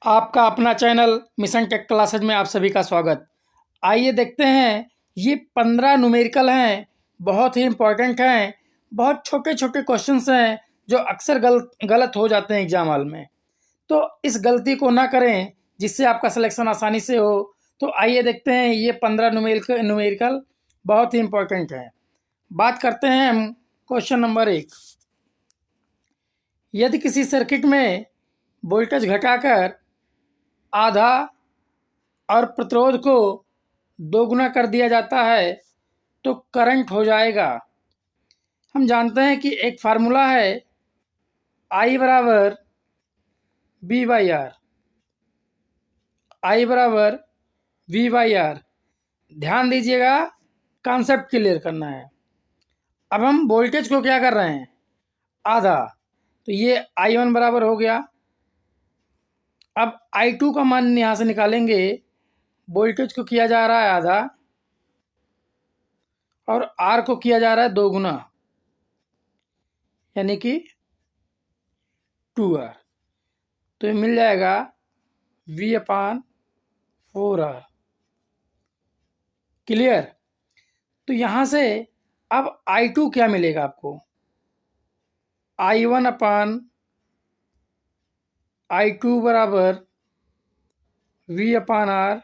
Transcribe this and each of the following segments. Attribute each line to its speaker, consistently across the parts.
Speaker 1: आपका अपना channel mission take classes में आप सभी का स्वागत। आइए देखते हैं, ये 15 न्यूमेरिकल हैं, बहुत ही इम्पोर्टेंट हैं। बहुत छोटे छोटे क्वेश्चंस हैं जो अक्सर गलत हो जाते हैं एग्जाम हॉल में। तो इस गलती को ना करें जिससे आपका सिलेक्शन आसानी से हो। तो आइए देखते हैं, ये 15 न्यूमेरिकल बहुत ही इम्पोर्टेंट है। बात करते हैं हम क्वेश्चन नंबर 1। यदि किसी सर्किट में वोल्टेज घटाकर आधा और प्रतिरोध को दोगुना कर दिया जाता है तो करंट हो जाएगा। हम जानते हैं कि एक फार्मूला है I बराबर V बाई आर। I बराबर V बाई आर। ध्यान दीजिएगा, कॉन्सेप्ट क्लियर करना है। अब हम वोल्टेज को क्या कर रहे हैं, आधा, तो ये I1 बराबर हो गया। अब I2 का मान यहाँ से निकालेंगे। वोल्टेज को किया जा रहा है आधा और R को किया जा रहा है दोगुना, यानी कि 2R। तो ये मिल जाएगा V/4R। क्लियर। तो यहाँ से अब I2 क्या मिलेगा आपको, I1/I2 बराबर V/R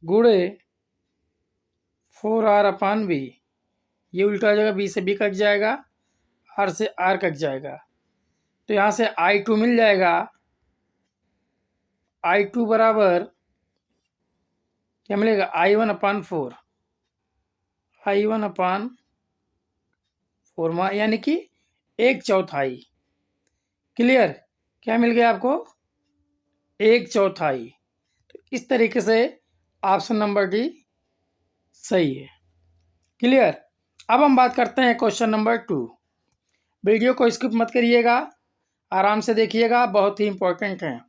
Speaker 1: गुणे 4R/V। ये उल्टा हो जाएगा, B से B कट जाएगा, R से R कट जाएगा। तो यहाँ से I2 मिल जाएगा। I2 बराबर क्या मिलेगा, I1/4। I1/4 यानी कि 1/4। क्लियर। क्या मिल गया आपको, 1/4। तो इस तरीके से ऑप्शन नंबर डी सही है। क्लियर। अब हम बात करते हैं क्वेश्चन नंबर 2। वीडियो को स्किप मत करिएगा, आराम से देखिएगा, बहुत ही इंपॉर्टेंट है।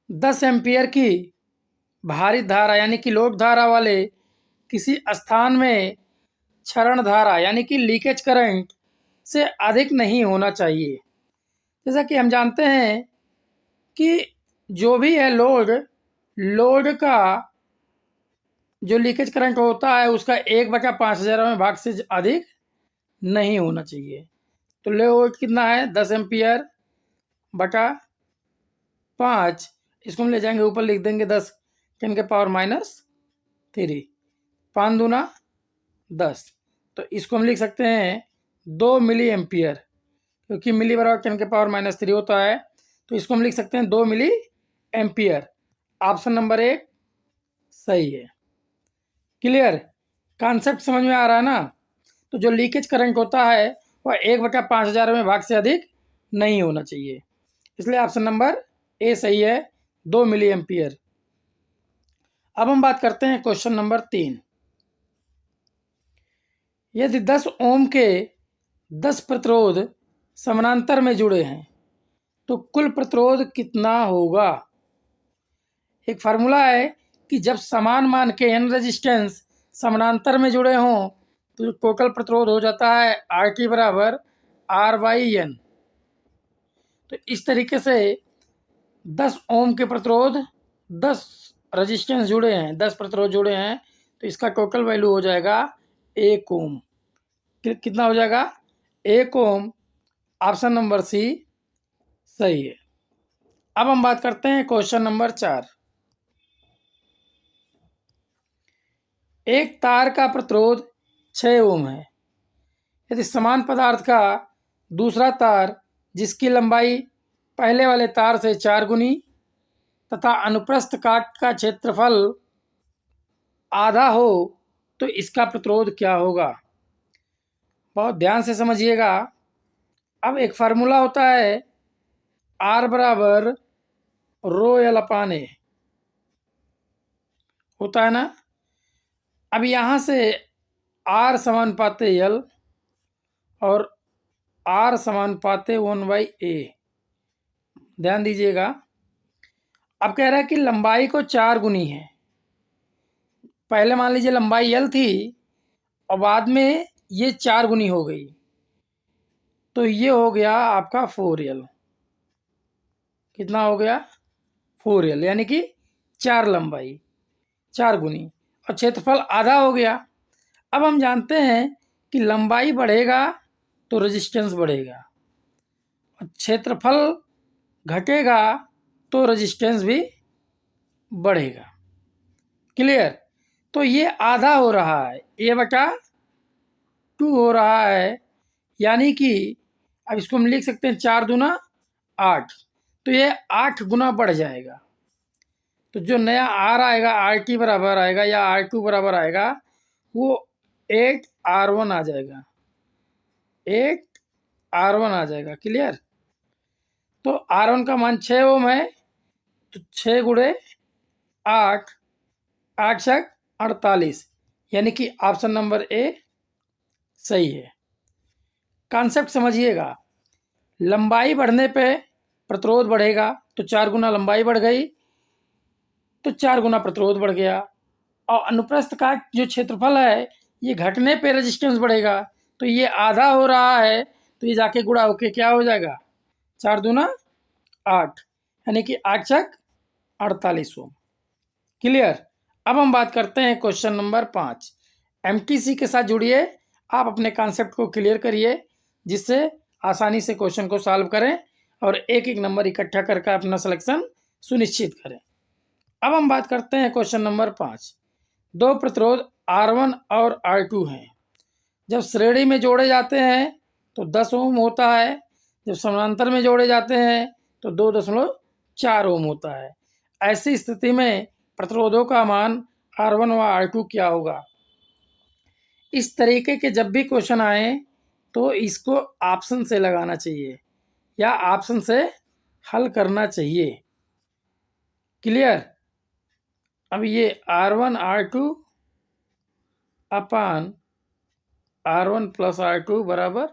Speaker 1: 10 एम्पियर की भारित धारा यानी कि लोड धारा वाले किसी स्थान में क्षरण धारा यानी कि लीकेज करंट से अधिक नहीं होना चाहिए। जैसा कि हम जानते हैं कि जो भी है लोड का जो लीकेज करंट होता है उसका 1/5000 भाग से अधिक नहीं होना चाहिए। तो लोड कितना है, 10 एम्पियर बटा 5। इसको हम ले जाएंगे ऊपर, लिख देंगे 10⁻³ 5 दूना 10। तो इसको हम लिख सकते हैं 2 मिली एम्पियर, क्योंकि मिली बराबर 10⁻³ होता है। तो इसको हम लिख सकते हैं 2 मिली एम्पियर। ऑप्शन नंबर 1 सही है। क्लियर। कॉन्सेप्ट समझ में आ रहा है ना। तो जो लीकेज करंट होता है वह 1/5000 भाग से अधिक नहीं होना चाहिए, इसलिए ऑप्शन नंबर ए सही है, 2 मिली एम्पियर। अब हम बात करते हैं क्वेश्चन नंबर 3। यदि 10 ओम के 10 प्रतिरोध समानांतर में जुड़े हैं तो कुल प्रतिरोध कितना होगा। एक फार्मूला है कि जब समान मान के n रेजिस्टेंस समानांतर में जुड़े हों तो टोटल प्रतिरोध हो जाता है RT बराबर R/N। तो इस तरीके से 10 ओम के प्रतिरोध 10 रेजिस्टेंस जुड़े हैं, 10 प्रतिरोध जुड़े हैं, तो इसका टोटल वैल्यू हो जाएगा 1 ओम। कितना हो जाएगा, 1 ओम। ऑप्शन नंबर सी सही है। अब हम बात करते हैं क्वेश्चन नंबर 4। एक तार का प्रतिरोध 6 ओम है। यदि समान पदार्थ का दूसरा तार जिसकी लंबाई पहले वाले तार से 4 गुनी तथा अनुप्रस्थ काट का क्षेत्रफल आधा हो तो इसका प्रतिरोध क्या होगा। बहुत ध्यान से समझिएगा। अब एक फार्मूला होता है R बराबर ρL/A, होता है ना। अब यहाँ से R समानुपाते L और R समानुपाते 1/A। ध्यान दीजिएगा। अब कह रहा है कि लंबाई को 4 गुनी है। पहले मान लीजिए लंबाई L थी और बाद में ये 4 गुनी हो गई, तो ये हो गया आपका 4L। कितना हो गया 4L, यानी कि 4 लंबाई, 4 गुनी, और क्षेत्रफल आधा हो गया। अब हम जानते हैं कि लंबाई बढ़ेगा तो रेजिस्टेंस बढ़ेगा, और क्षेत्रफल घटेगा तो रेजिस्टेंस भी बढ़ेगा। क्लियर? तो ये आधा हो रहा है, A/2 हो रहा है, यानी कि अब इसको हम लिख सकते हैं 4 दूना 8, तो ये 8 गुना बढ़ जाएगा। तो जो नया R आएगा, RT बराबर आएगा या R2 बराबर आएगा, वो 8R1 आ जाएगा, 8R1 आ जाएगा। क्लियर? तो R1 का मान 6 ओम है, तो 6 गुणे 8, 8 छक 48, यानी कि ऑप्शन नंबर ए सही है। कॉन्सेप्ट समझिएगा, लंबाई बढ़ने पे प्रतिरोध बढ़ेगा, तो 4 गुना लंबाई बढ़ गई तो 4 गुना प्रतिरोध बढ़ गया, और अनुप्रस्थ का जो क्षेत्रफल है ये घटने पे रेजिस्टेंस बढ़ेगा, तो ये आधा हो रहा है, तो ये जाके गुणा होके क्या हो जाएगा 4 दूना 8, यानी कि 8 छक 48 ओम। क्लियर? अब हम बात करते हैं क्वेश्चन नंबर 5। एमटीसी के साथ जुड़िए, आप अपने कॉन्सेप्ट को क्लियर करिए, जिससे आसानी से क्वेश्चन को सॉल्व करें और एक एक नंबर इकट्ठा करके अपना सिलेक्शन सुनिश्चित करें। अब हम बात करते हैं क्वेश्चन नंबर 5। दो प्रतिरोध R1 और R2 हैं, जब श्रेणी में जोड़े जाते हैं तो 10 ओम होता है, जब समानांतर में जोड़े जाते हैं तो 2.4 ओम होता है। ऐसी स्थिति में प्रतिरोधों का मान R1 व R2 क्या होगा? इस तरीके के जब भी क्वेश्चन आए तो इसको ऑप्शन से लगाना चाहिए या ऑप्शन से हल करना चाहिए। क्लियर? अब ये R1 R2 अपान R1 प्लस R2 बराबर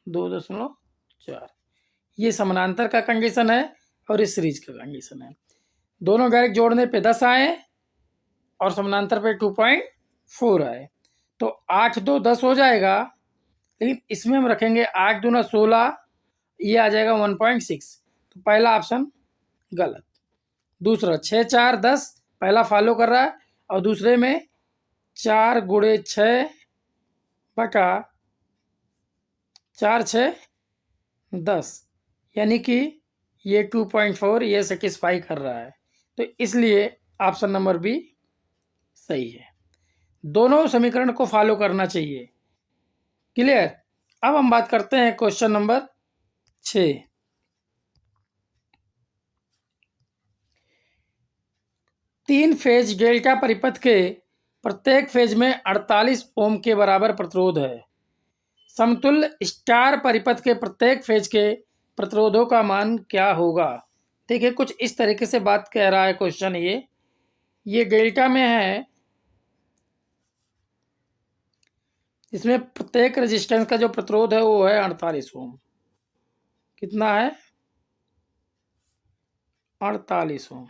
Speaker 1: 2.4, ये समानांतर का कंडीशन है और इस सीरीज का कंडीशन है। दोनों डायरेक्ट जोड़ने पे 10 आए और समानांतर पे 2.4 आए, तो 8 2 10 हो जाएगा, लेकिन इसमें हम रखेंगे 8 दूना 16, ये आ जाएगा 1.6, तो पहला ऑप्शन गलत। दूसरा 6 4 10, पहला फॉलो कर रहा है, और दूसरे में 4 गुणे 6 बटा 4 6 10, यानी कि ये 2.4 ये सेटिस्फाई कर रहा है, तो इसलिए ऑप्शन नंबर बी सही है। दोनों समीकरण को फॉलो करना चाहिए। क्लियर? अब हम बात करते हैं क्वेश्चन नंबर 6। तीन फेज डेल्टा परिपथ के प्रत्येक फेज में 48 ओम के बराबर प्रतिरोध है। समतुल्य स्टार परिपथ के प्रत्येक फेज के प्रतिरोधों का मान क्या होगा? देखिए, कुछ इस तरीके से बात कह रहा है क्वेश्चन। ये डेल्टा में है, इसमें प्रत्येक रेजिस्टेंस का जो प्रतिरोध है वो है 48 ओम। कितना है? 48 ओम।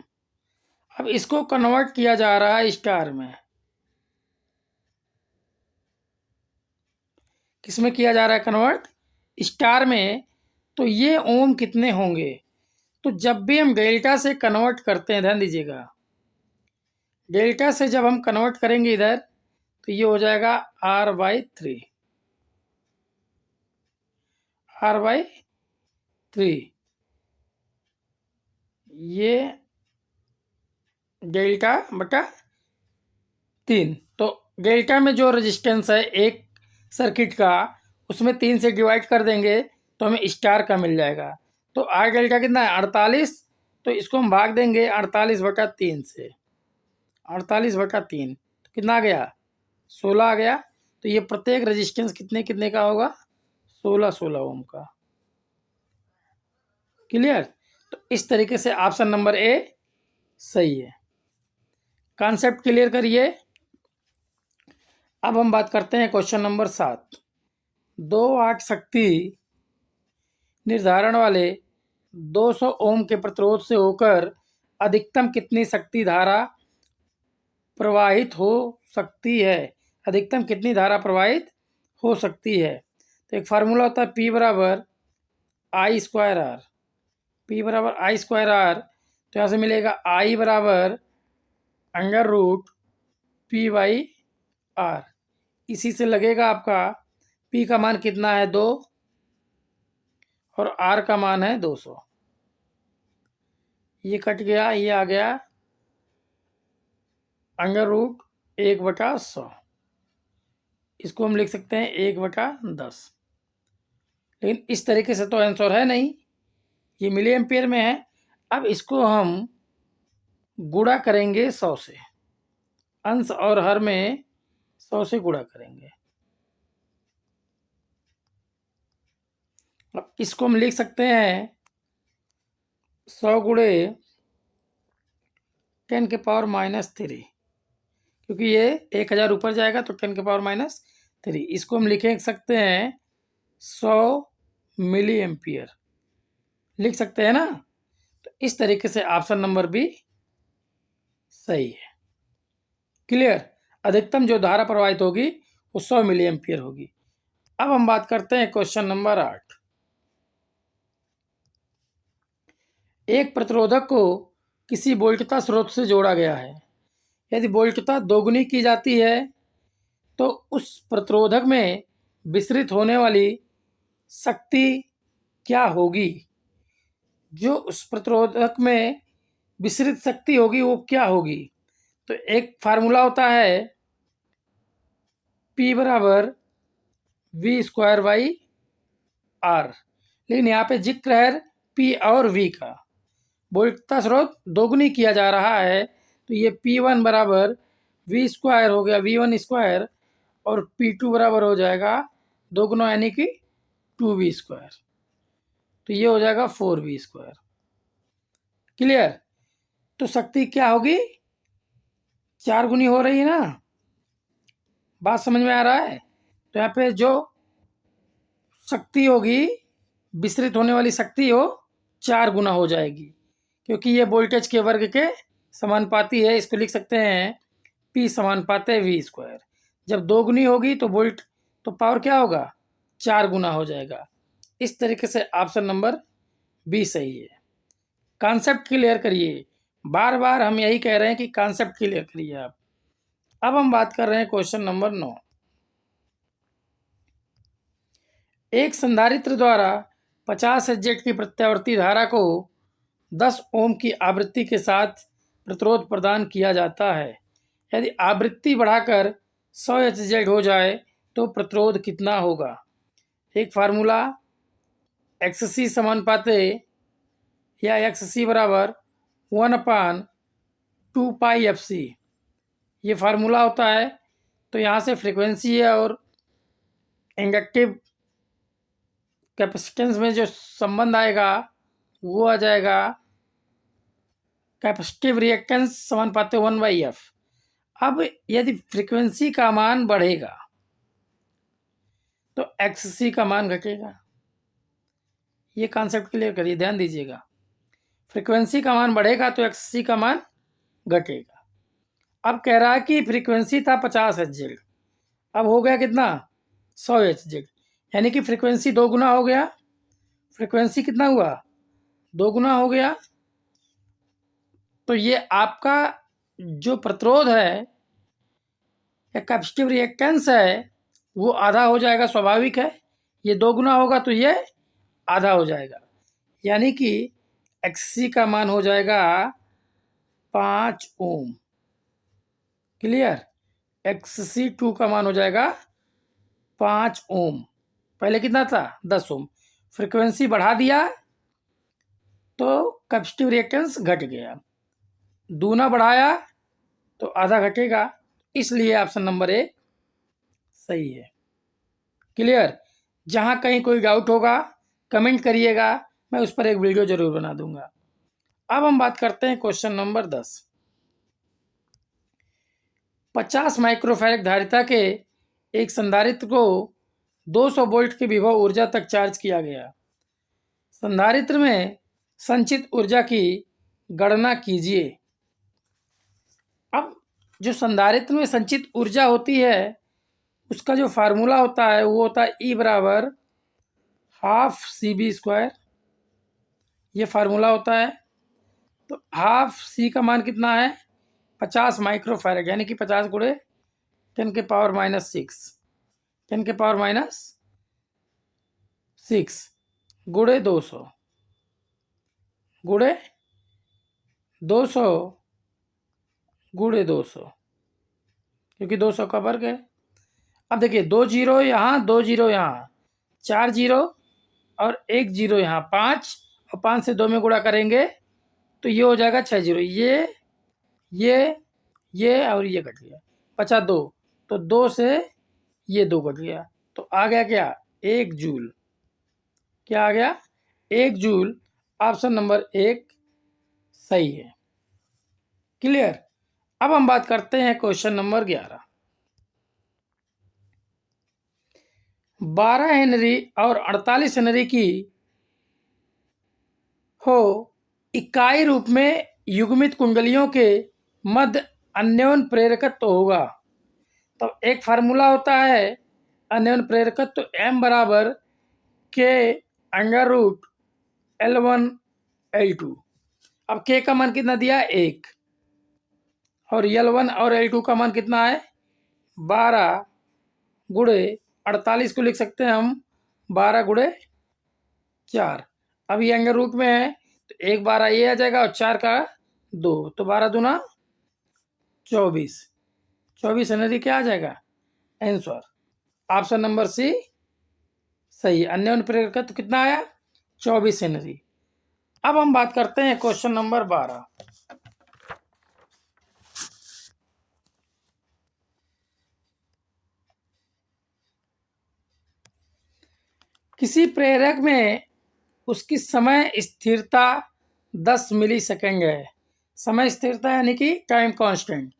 Speaker 1: अब इसको कन्वर्ट किया जा रहा है स्टार में। किसमें किया जा रहा है कन्वर्ट? स्टार में। तो ये ओम कितने होंगे? तो जब भी हम डेल्टा से कन्वर्ट करते हैं, ध्यान दीजिएगा, डेल्टा से जब हम कन्वर्ट करेंगे इधर, तो ये हो जाएगा R/3, R/3, ये डेल्टा बटा 3। तो डेल्टा में जो रेजिस्टेंस है एक सर्किट का, उसमें 3 से डिवाइड कर देंगे तो हमें स्टार का मिल जाएगा। तो R डेल्टा कितना है? 48, तो इसको हम भाग देंगे 48/3 से, 48/3, तो कितना आ गया? 16 आ गया। तो ये प्रत्येक रेजिस्टेंस कितने कितने का होगा? 16 ओम का। क्लियर? तो इस तरीके से ऑप्शन नंबर ए सही है। कॉन्सेप्ट क्लियर करिए। अब हम बात करते हैं क्वेश्चन नंबर 7। 2 वाट शक्ति निर्धारण वाले 200 ओम के प्रतिरोध से होकर अधिकतम कितनी शक्ति धारा प्रवाहित हो सकती है? अधिकतम कितनी धारा प्रवाहित हो सकती है? तो एक फार्मूला होता है P बराबर I² R। P बराबर आई स्क्वायर आर, तो यहाँ से मिलेगा आई बराबर under root P by R. इसी से लगेगा आपका P का मान कितना है 2 और R का मान है 200। ये कट गया, ये आ गया अंडर रूट 1/100। इसको हम लिख सकते हैं 1/10। लेकिन इस तरीके से तो आंसर है नहीं, ये मिली एम्पियर में है। अब इसको हम गुणा करेंगे 100 से, अंश और हर में 100 से गुणा करेंगे। अब इसको हम लिख सकते हैं 100 गुणे 10⁻³ क्योंकि ये 1000 ऊपर जाएगा तो 10⁻³ इसको हम लिख सकते हैं 100 मिली एम्पियर, लिख सकते हैं ना। तो इस तरीके से ऑप्शन नंबर बी सही है। क्लियर। अधिकतम जो धारा प्रवाहित होगी वो 100 मिली एम्पियर होगी। अब हम बात करते हैं क्वेश्चन नंबर 8। एक प्रतिरोधक को किसी वोल्टता स्रोत से जोड़ा गया है। यदि वोल्टता दोगुनी की जाती है तो उस प्रतिरोधक में विसरित होने वाली शक्ति क्या होगी? जो उस प्रतिरोधक में विसरित शक्ति होगी वो क्या होगी? तो एक फार्मूला होता है P बराबर V²/R, लेकिन यहाँ पे जिक्र है P और V का। वोल्टता स्रोत दोगुनी किया जा रहा है तो ये P1 बराबर V² हो गया V1², और P2 बराबर हो जाएगा दोगुना यानी कि 2V², तो ये हो जाएगा 4V²। क्लियर। तो शक्ति क्या होगी? 4 गुनी हो रही है ना, बात समझ में आ रहा है। तो यहाँ पे जो शक्ति होगी, विसरित होने वाली शक्ति हो 4 गुना हो जाएगी, क्योंकि ये वोल्टेज के वर्ग के समानुपाती है। इसको लिख सकते हैं P समानुपात है V²। जब दोगुनी होगी तो वोल्ट तो पावर क्या होगा? 4 गुना हो जाएगा। इस तरीके से ऑप्शन नंबर बी सही है। कॉन्सेप्ट क्लियर करिए, बार बार हम यही कह रहे हैं कि कॉन्सेप्ट क्लियर करिए आप। अब हम बात कर रहे हैं क्वेश्चन नंबर 9। एक संधारित्र द्वारा 50 Hz की प्रत्यावर्ती धारा को 10 ओम की आवृत्ति के साथ प्रतिरोध प्रदान किया जाता है। यदि आवृत्ति बढ़ाकर 100 Hz हो जाए तो प्रतिरोध कितना होगा? एक फार्मूला XC समानुपाते या XC बराबर 1/2πfc, ये फार्मूला होता है। तो यहाँ से फ्रीक्वेंसी है और इंडक्टिव कैपेसिटेंस में जो संबंध आएगा वो आ जाएगा कैपेसिटिव रिएक्टेंस समानुपात 1/f। अब यदि फ्रीक्वेंसी का मान बढ़ेगा तो XC का मान घटेगा। ये कॉन्सेप्ट क्लियर करिए, ध्यान दीजिएगा। फ्रीक्वेंसी का मान बढ़ेगा तो XC का मान घटेगा। अब कह रहा है कि फ्रीक्वेंसी था 50 Hz, अब हो गया कितना? 100 Hz, यानी कि फ्रीक्वेंसी 2 गुना हो गया। फ्रीक्वेंसी कितना हुआ? 2 गुना हो गया। तो ये आपका जो प्रतिरोध है या कैपेसिटिव रिएक्टेंस है वो आधा हो जाएगा, स्वाभाविक है। ये 2 गुना होगा तो ये आधा हो जाएगा, यानी कि XC का मान हो जाएगा 5 ओम। क्लियर। XC2 का मान हो जाएगा 5 ओम। पहले कितना था? 10 ओम। फ्रीक्वेंसी बढ़ा दिया तो कैपेसिटिव रिएक्टेंस घट गया, दूना बढ़ाया तो आधा घटेगा, इसलिए ऑप्शन नंबर 1 सही है। क्लियर। जहाँ कहीं कोई डाउट होगा कमेंट करिएगा, मैं उस पर एक वीडियो जरूर बना दूंगा। अब हम बात करते हैं क्वेश्चन नंबर 10। 50 माइक्रोफैराड धारिता के एक संधारित्र को 200 वोल्ट की विभव ऊर्जा तक चार्ज किया गया। संधारित्र में संचित ऊर्जा की गणना कीजिए। अब जो संधारित्र में संचित ऊर्जा होती है उसका जो फार्मूला होता है वो होता है E बराबर 12 CV²। ये फार्मूला होता है। तो हाफ सी का मान कितना है 50 माइक्रोफैरड, यानी कि 50 गुणे 10⁻⁻6, 10⁻6 गुणे 200 गुणे 200 गुणे 200, क्योंकि 200 का वर्ग है। अब देखिए 2 जीरो यहाँ, 2 जीरो यहाँ, 4 जीरो और 1 जीरो यहाँ, 5 और 5 से 2 में गुणा करेंगे तो ये हो जाएगा 6 जीरो, ये और ये कट गया, बचा 2, तो 2 से ये 2 कट गया, तो आ गया क्या 1 जूल। क्या आ गया 1 जूल। ऑप्शन नंबर 1 सही है। क्लियर। अब हम बात करते हैं क्वेश्चन नंबर 11। 12 हेनरी और 48 हेनरी की हो इकाई रूप में युग्मित कुंडलियों के मध्य अन्योन प्रेरकत्व होगा। तो एक फार्मूला होता है अन्योन प्रेरकत्व, m बराबर k under root L1 L2। अब k का मान कितना दिया 1, और L1 और L2 का मान कितना है 12 गुणे 48 को लिख सकते हैं हम 12 गुणे 4। अब ये अंडर रूट में है तो 1 12 ये आ जाएगा और 4 का 2, तो 12 दूना 24, 24 हेनरी क्या आ जाएगा आंसर। ऑप्शन नंबर सी सही। अन्योन प्रेरकत्व कितना आया 24 हेनरी। अब हम बात करते हैं क्वेश्चन नंबर 12। किसी प्रेरक में उसकी समय स्थिरता 10 मिली सेकेंड है। समय स्थिरता यानी कि टाइम कांस्टेंट,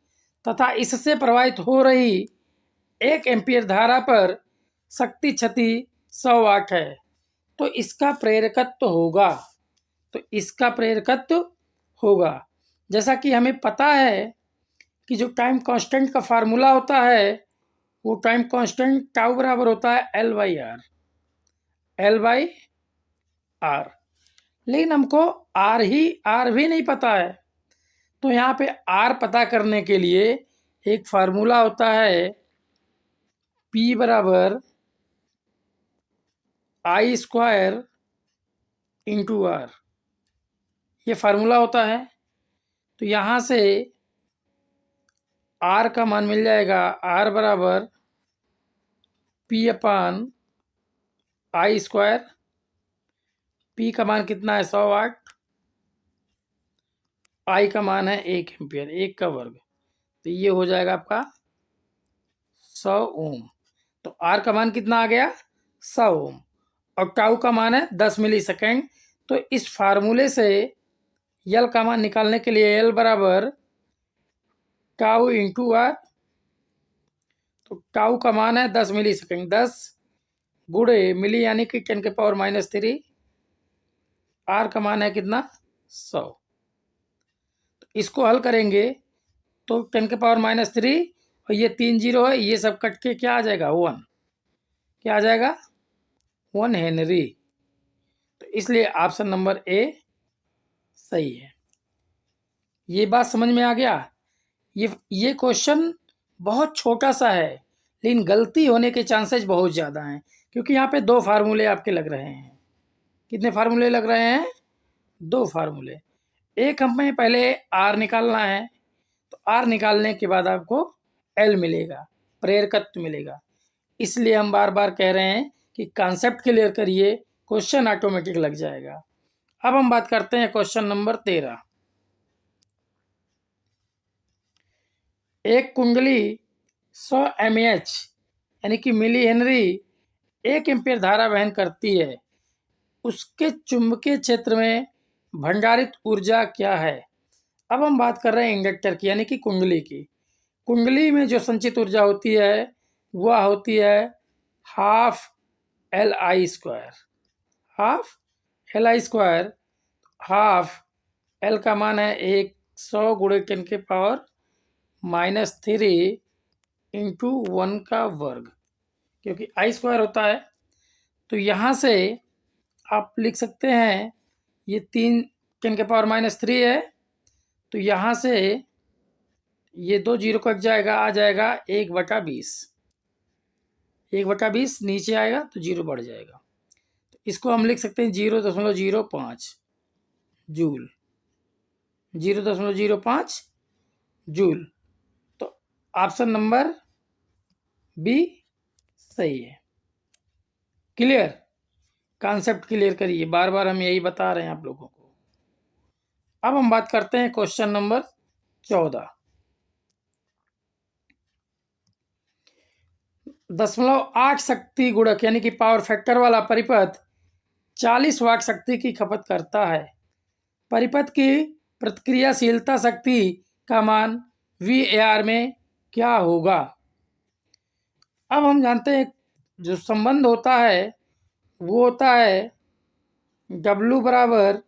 Speaker 1: तथा इससे प्रवाहित हो रही 1 एम्पीयर धारा पर शक्ति क्षति 100 वाट है। तो इसका प्रेरकत्व होगा, तो इसका प्रेरकत्व होगा। जैसा कि हमें पता है कि जो टाइम कांस्टेंट का फार्मूला होता है वो टाइम कांस्टेंट टाउ बराबर होता है L/R। लेकिन हमको आर भी नहीं पता है, तो यहाँ पे आर पता करने के लिए एक फार्मूला होता है P बराबर I² इंटू आर, ये फार्मूला होता है। तो यहाँ से आर का मान मिल जाएगा आर बराबर P/I²। P का मान कितना है 100 वाट, I का मान है 1 एम्पियर, 1 का वर्ग, तो ये हो जाएगा आपका 100 ओम। तो आर का मान कितना आ गया 100 ओम, और टाउ का मान है 10 मिली सेकेंड। तो इस फार्मूले से यल का मान निकालने के लिए एल बराबर टाउ इंटू आर, तो टाउ का मान है 10 मिली सेकेंड, 10 गुणे मिली यानी कि 10⁻⁻3, आर का मान है कितना 100। तो इसको हल करेंगे तो 10⁻⁻3 और ये 3 जीरो है, ये सब कट के क्या आ जाएगा 1, क्या आ जाएगा 1 हेनरी। तो इसलिए ऑप्शन नंबर ए सही है। ये बात समझ में आ गया। ये क्वेश्चन बहुत छोटा सा है लेकिन गलती होने के चांसेस बहुत ज़्यादा हैं, क्योंकि यहाँ पे 2 फार्मूले आपके लग रहे हैं। कितने फार्मूले लग रहे हैं 2 फार्मूले। एक हमें पहले आर निकालना है, तो आर निकालने के बाद आपको एल मिलेगा, प्रेरकत्व मिलेगा। इसलिए हम बार बार कह रहे हैं कि कॉन्सेप्ट क्लियर करिए, क्वेश्चन ऑटोमेटिक लग जाएगा। अब हम बात करते हैं क्वेश्चन नंबर 13। एक कुंडली 100 mAh यानी कि मिली हेनरी 1 एम्पीयर धारा वहन करती है, उसके चुंबकीय क्षेत्र में भंडारित ऊर्जा क्या है। अब हम बात कर रहे हैं इंडक्टर की यानी कि कुंडली की। कुंडली में जो संचित ऊर्जा होती है वह होती है ½ Li²। हाफ एल का मान है 100 गुणे 10⁻⁻3 इंटू 1 का वर्ग, क्योंकि I² होता है। तो यहाँ से आप लिख सकते हैं ये 3 10⁻³ है, तो यहाँ से ये 2 जीरो कट जाएगा, आ जाएगा 1/20। 1/20 नीचे आएगा तो जीरो बढ़ जाएगा, तो इसको हम लिख सकते हैं 0.05 जूल। 0.05 जूल। तो ऑप्शन नंबर बी सही है। क्लियर? कॉन्सेप्ट क्लियर करिए, बार बार हम यही बता रहे हैं आप लोगों को। अब हम बात करते हैं क्वेश्चन नंबर 14। 0.8 शक्ति गुणक यानी कि पावर फैक्टर वाला परिपथ 40 वाट शक्ति की खपत करता है। परिपथ की प्रतिक्रियाशीलता शक्ति का मान VAR में क्या होगा? अब हम जानते हैं जो संबंध होता है वो होता है W बराबर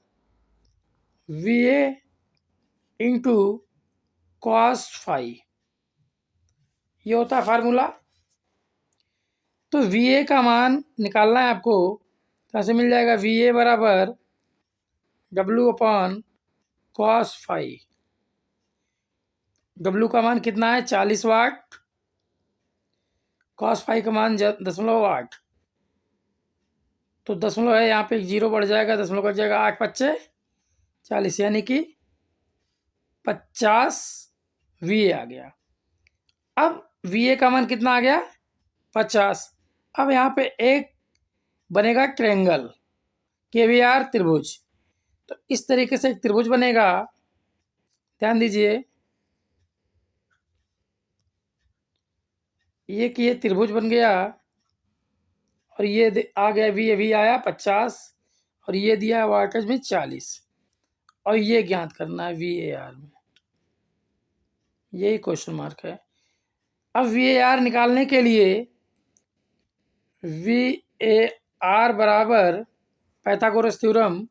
Speaker 1: VA इंटू cos फाई, ये होता है फार्मूला। तो VA का मान निकालना है आपको, तो ऐसे मिल जाएगा VA बराबर W/cos फाई। W का मान कितना है? 40 वाट। cos फाई का मान 0.8, तो दशमलव है यहाँ पे, एक जीरो बढ़ जाएगा, दशमलव कट जाएगा, 8×5 = 40 यानी कि 50 VA आ गया। अब VA का मान कितना आ गया? 50। अब यहाँ पे एक बनेगा ट्रायंगल, KVR त्रिभुज। तो इस तरीके से एक त्रिभुज बनेगा, ध्यान दीजिए, ये त्रिभुज बन गया और ये आ गया VA आया 50 और ये दिया वाटेज में 40 और ये ज्ञात करना है VAR में, यही क्वेश्चन मार्क है। अब VAR निकालने के लिए VAR बराबर पाइथागोरस थ्योरम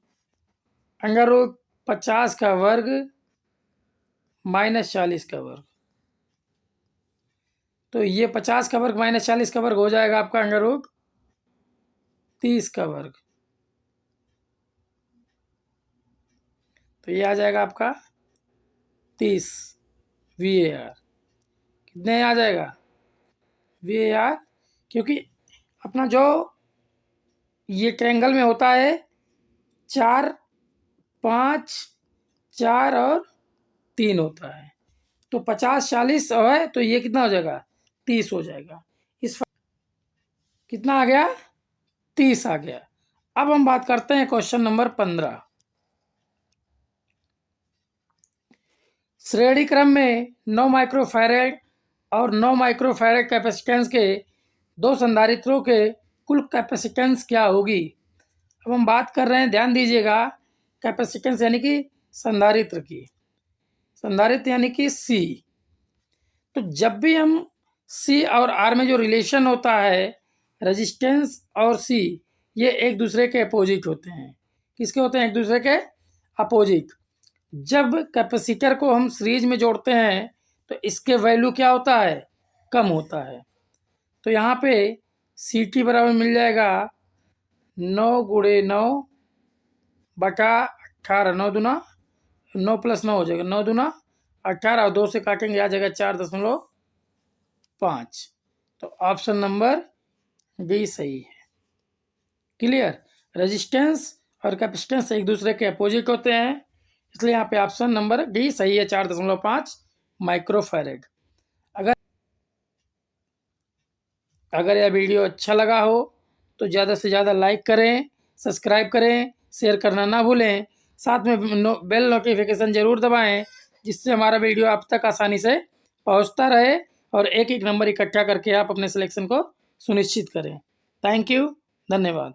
Speaker 1: √50 का वर्ग -40 का वर्ग, तो ये 50 का वर्ग -40 का वर्ग हो जाएगा आपका √30 का वर्ग, तो ये आ जाएगा आपका 30 VAR। कितने आ जाएगा VAR? क्योंकि अपना जो ये ट्रायंगल में होता है 4, 5, 4 और 3 होता है, तो 50, 40 है तो ये कितना हो जाएगा? 30 हो जाएगा। इस कितना आ गया? 30 आ गया। अब हम बात करते हैं क्वेश्चन नंबर 15। श्रेणी क्रम में 9 माइक्रोफैरेड और 9 माइक्रोफैरेड कैपेसिटेंस के दो संधारित्रों के कुल कैपेसिटेंस क्या होगी? अब हम बात कर रहे हैं, ध्यान दीजिएगा, कैपेसिटेंस यानी कि संधारित्र की, संधारित्र यानी कि C। तो जब भी हम C और R में जो रिलेशन होता है, रेजिस्टेंस और C, ये एक दूसरे के अपोजिट होते हैं। किसके होते हैं? एक दूसरे के अपोजिट। जब कैपेसिटर को हम सीरीज में जोड़ते हैं तो इसके वैल्यू क्या होता है? कम होता है। तो यहाँ पे CT बराबर मिल जाएगा 9 × 9/18, 9 दूना 9 + 9 हो जाएगा, 9 दूना 18 और 2 से काटेंगे आ जाएगा 4.5। तो ऑप्शन नंबर डी सही है। क्लियर? रेजिस्टेंस और कैपेसिटेंस एक दूसरे के अपोजिट होते हैं, इसलिए यहाँ पे ऑप्शन नंबर डी सही है, 4.5 माइक्रोफैरेड। अगर यह वीडियो अच्छा लगा हो तो ज़्यादा से ज़्यादा लाइक करें, सब्सक्राइब करें, शेयर करना ना भूलें, साथ में बेल नोटिफिकेशन ज़रूर दबाएं, जिससे हमारा वीडियो आप तक आसानी से पहुंचता रहे और एक एक नंबर इकट्ठा करके आप अपने सिलेक्शन को सुनिश्चित करें। थैंक यू, धन्यवाद।